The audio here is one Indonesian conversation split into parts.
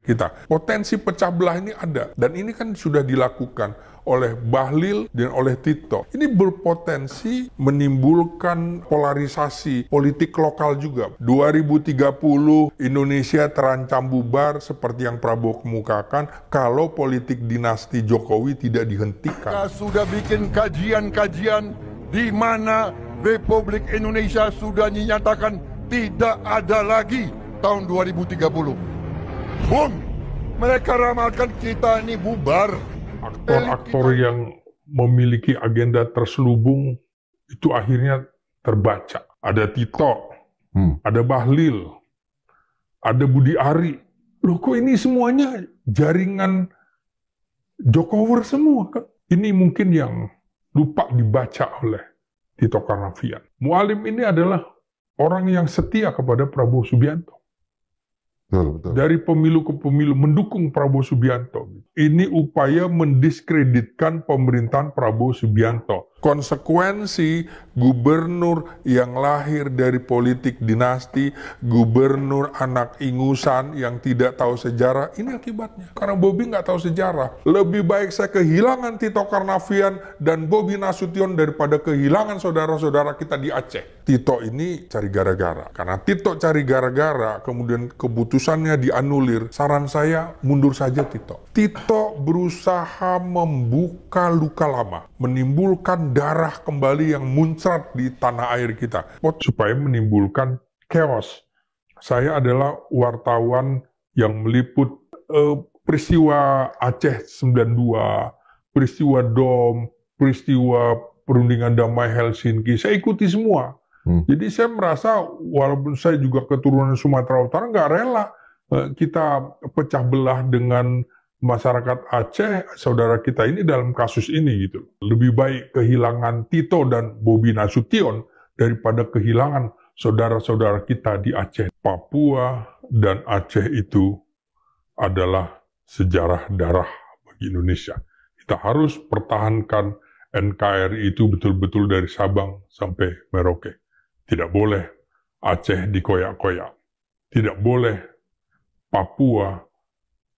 kita. Potensi pecah belah ini ada, dan ini kan sudah dilakukan oleh Bahlil dan oleh Tito. Ini berpotensi menimbulkan polarisasi politik lokal juga. 2030 Indonesia terancam bubar seperti yang Prabowo kemukakan kalau politik dinasti Jokowi tidak dihentikan. Kita sudah bikin kajian-kajian di mana Republik Indonesia sudah dinyatakan tidak ada lagi tahun 2030. Boom! Mereka ramalkan kita ini bubar. Aktor-aktor yang memiliki agenda terselubung itu akhirnya terbaca. Ada Tito, ada Bahlil, ada Budi Ari. Loh kok ini semuanya jaringan Jokower semua kan? Ini mungkin yang lupa dibaca oleh Tito Karnavian. Mualim ini adalah orang yang setia kepada Prabowo Subianto. Betul. Dari pemilu ke pemilu mendukung Prabowo Subianto. Ini upaya mendiskreditkan pemerintahan Prabowo Subianto. Konsekuensi gubernur yang lahir dari politik dinasti, gubernur anak ingusan yang tidak tahu sejarah, ini akibatnya. Karena Bobi nggak tahu sejarah. Lebih baik saya kehilangan Tito Karnavian dan Bobi Nasution daripada kehilangan saudara-saudara kita di Aceh. Tito ini cari gara-gara. Karena Tito cari gara-gara, kemudian keputusannya dianulir. Saran saya, mundur saja Tito. Tito berusaha membuka luka lama, menimbulkan darah kembali yang muncrat di tanah air kita, supaya menimbulkan chaos. Saya adalah wartawan yang meliput peristiwa Aceh 92, peristiwa DOM, peristiwa Perundingan Damai Helsinki, saya ikuti semua. Jadi saya merasa walaupun saya juga keturunan Sumatera Utara, nggak rela kita pecah belah dengan masyarakat Aceh, saudara kita ini dalam kasus ini gitu. Lebih baik kehilangan Tito dan Bobi Nasution daripada kehilangan saudara-saudara kita di Aceh. Papua dan Aceh itu adalah sejarah darah bagi Indonesia. Kita harus pertahankan NKRI itu betul-betul dari Sabang sampai Merauke. Tidak boleh Aceh dikoyak-koyak. Tidak boleh Papua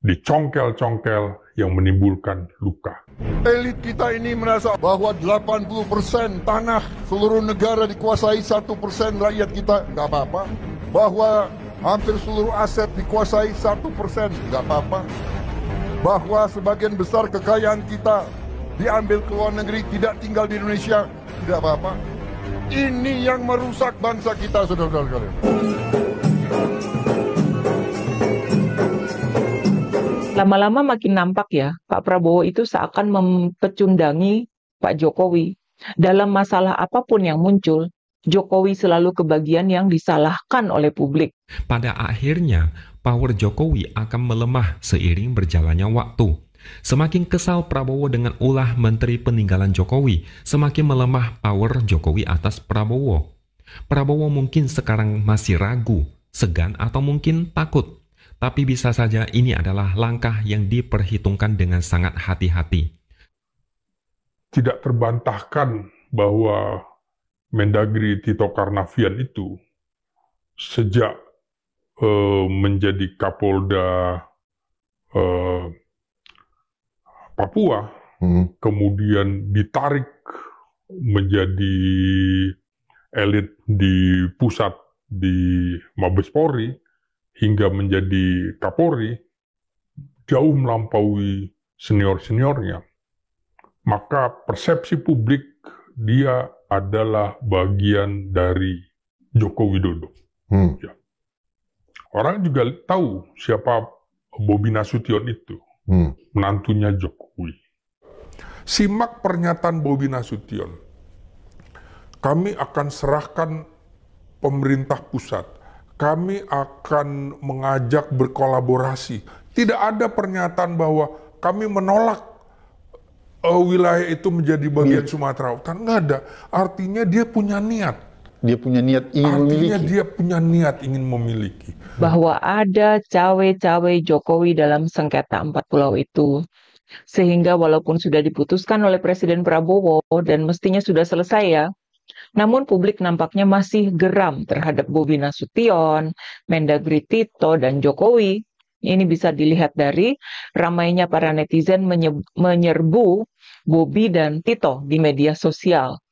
dicongkel-congkel yang menimbulkan luka. Elit kita ini merasa bahwa 80% tanah seluruh negara dikuasai 1% rakyat kita, nggak apa-apa. Bahwa hampir seluruh aset dikuasai 1%, nggak apa-apa. Bahwa sebagian besar kekayaan kita diambil ke luar negeri, tidak tinggal di Indonesia, tidak apa-apa. Ini yang merusak bangsa kita, saudara-saudara sekalian. Lama-lama makin nampak ya, Pak Prabowo itu seakan mempecundangi Pak Jokowi. Dalam masalah apapun yang muncul, Jokowi selalu kebagian yang disalahkan oleh publik. Pada akhirnya, power Jokowi akan melemah seiring berjalannya waktu. Semakin kesal Prabowo dengan ulah menteri peninggalan Jokowi, semakin melemah power Jokowi atas Prabowo. Prabowo mungkin sekarang masih ragu, segan atau mungkin takut. Tapi bisa saja ini adalah langkah yang diperhitungkan dengan sangat hati-hati. Tidak terbantahkan bahwa Mendagri Tito Karnavian itu sejak menjadi Kapolda Papua, kemudian ditarik menjadi elit di pusat di Mabes Polri, hingga menjadi Kapolri, jauh melampaui senior-seniornya. Maka persepsi publik dia adalah bagian dari Joko Widodo. Ya. Orang juga tahu siapa Bobi Nasution itu, menantunya Jokowi. Simak pernyataan Bobi Nasution. Kami akan serahkan pemerintah pusat. Kami akan mengajak berkolaborasi. Tidak ada pernyataan bahwa kami menolak wilayah itu menjadi bagian Sumatera Utara. Nggak ada. Artinya dia punya niat. Dia punya niat ingin memiliki. Artinya dia punya niat ingin memiliki. Bahwa ada cawe-cawe Jokowi dalam sengketa 4 pulau itu. Sehingga walaupun sudah diputuskan oleh Presiden Prabowo dan mestinya sudah selesai ya, namun publik nampaknya masih geram terhadap Bobi Nasution, Mendagri Tito, dan Jokowi Ini bisa dilihat dari ramainya para netizen menyerbu Bobi dan Tito di media sosial.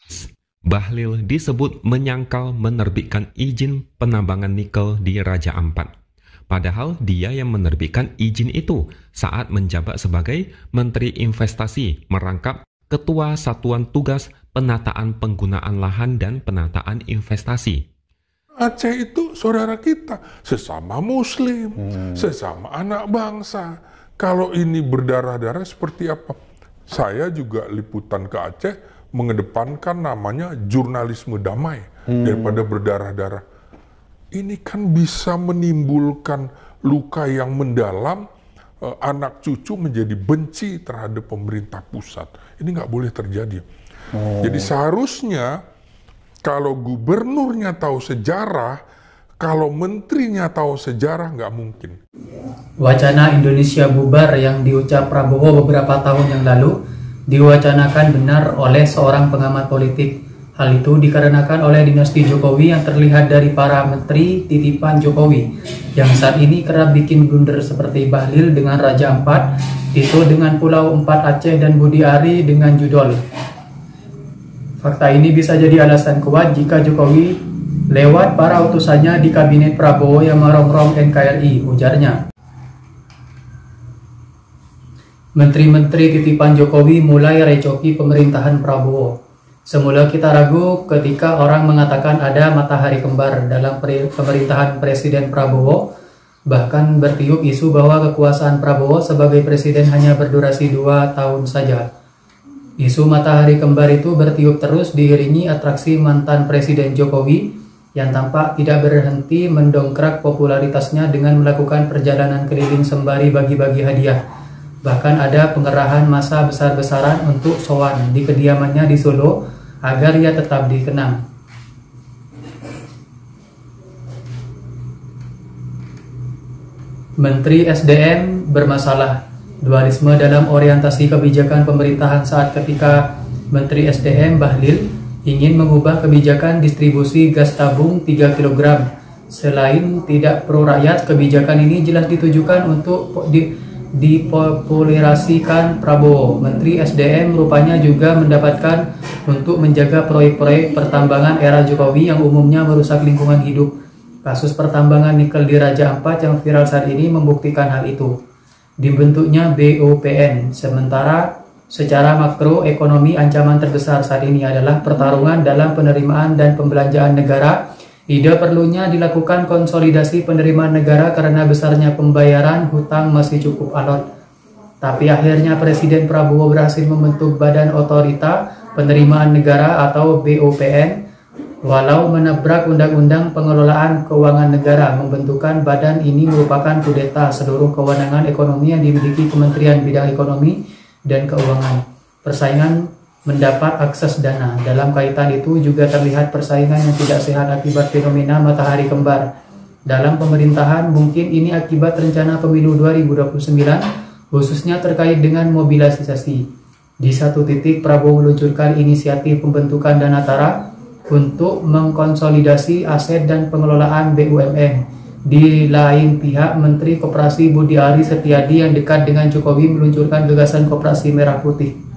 Bahlil disebut menyangkal menerbitkan izin penambangan nikel di Raja Ampat. Padahal dia yang menerbitkan izin itu saat menjabat sebagai Menteri Investasi merangkap Ketua Satuan Tugas Penataan Penggunaan Lahan dan Penataan Investasi. Aceh itu saudara kita, sesama muslim, sesama anak bangsa. Kalau ini berdarah-darah seperti apa? Saya juga liputan ke Aceh mengedepankan namanya jurnalisme damai daripada berdarah-darah. Ini kan bisa menimbulkan luka yang mendalam, anak cucu menjadi benci terhadap pemerintah pusat. Ini nggak boleh terjadi. Jadi seharusnya kalau gubernurnya tahu sejarah, kalau menterinya tahu sejarah, nggak mungkin. Wacana Indonesia bubar yang diucap Prabowo beberapa tahun yang lalu diwacanakan benar oleh seorang pengamat politik. Hal itu dikarenakan oleh dinasti Jokowi yang terlihat dari para menteri titipan Jokowi yang saat ini kerap bikin blunder seperti Bahlil dengan Raja Ampat, Tito dengan Pulau Empat Aceh, dan Budi Ari dengan Judol. Fakta ini bisa jadi alasan kuat jika Jokowi lewat para utusannya di kabinet Prabowo yang merongrong NKRI, ujarnya. Menteri-menteri titipan Jokowi mulai recoki pemerintahan Prabowo. Semula kita ragu ketika orang mengatakan ada matahari kembar dalam pemerintahan Presiden Prabowo, bahkan bertiup isu bahwa kekuasaan Prabowo sebagai presiden hanya berdurasi 2 tahun saja. Isu matahari kembar itu bertiup terus diiringi atraksi mantan Presiden Jokowi yang tampak tidak berhenti mendongkrak popularitasnya dengan melakukan perjalanan keliling sembari bagi-bagi hadiah. Bahkan ada pengerahan massa besar-besaran untuk sowan di kediamannya di Solo agar ia tetap dikenang. Menteri SDM bermasalah. Dualisme dalam orientasi kebijakan pemerintahan saat ketika Menteri SDM Bahlil ingin mengubah kebijakan distribusi gas tabung 3 kg. Selain tidak pro rakyat, kebijakan ini jelas ditujukan untuk dipopulerasikan Prabowo. Menteri SDM rupanya juga mendapatkan untuk menjaga proyek-proyek pertambangan era Jokowi yang umumnya merusak lingkungan hidup. Kasus pertambangan nikel di Raja Ampat yang viral saat ini membuktikan hal itu. Dibentuknya BOPN, sementara secara makroekonomi ancaman terbesar saat ini adalah pertarungan dalam penerimaan dan pembelanjaan negara. Ide perlunya dilakukan konsolidasi penerimaan negara karena besarnya pembayaran hutang masih cukup alot. Tapi akhirnya Presiden Prabowo berhasil membentuk Badan Otorita Penerimaan Negara atau BOPN. Walau menabrak Undang-Undang Pengelolaan Keuangan Negara, membentukan badan ini merupakan kudeta seluruh kewenangan ekonomi yang dimiliki Kementerian Bidang Ekonomi dan Keuangan. Persaingan mendapat akses dana. Dalam kaitan itu juga terlihat persaingan yang tidak sehat akibat fenomena matahari kembar. Dalam pemerintahan, mungkin ini akibat rencana pemilu 2029, khususnya terkait dengan mobilisasi. Di satu titik, Prabowo meluncurkan inisiatif pembentukan Danatara untuk mengkonsolidasi aset dan pengelolaan BUMN. Di lain pihak, Menteri Koperasi Budi Ari Setiadi yang dekat dengan Jokowi meluncurkan gagasan Koperasi Merah Putih.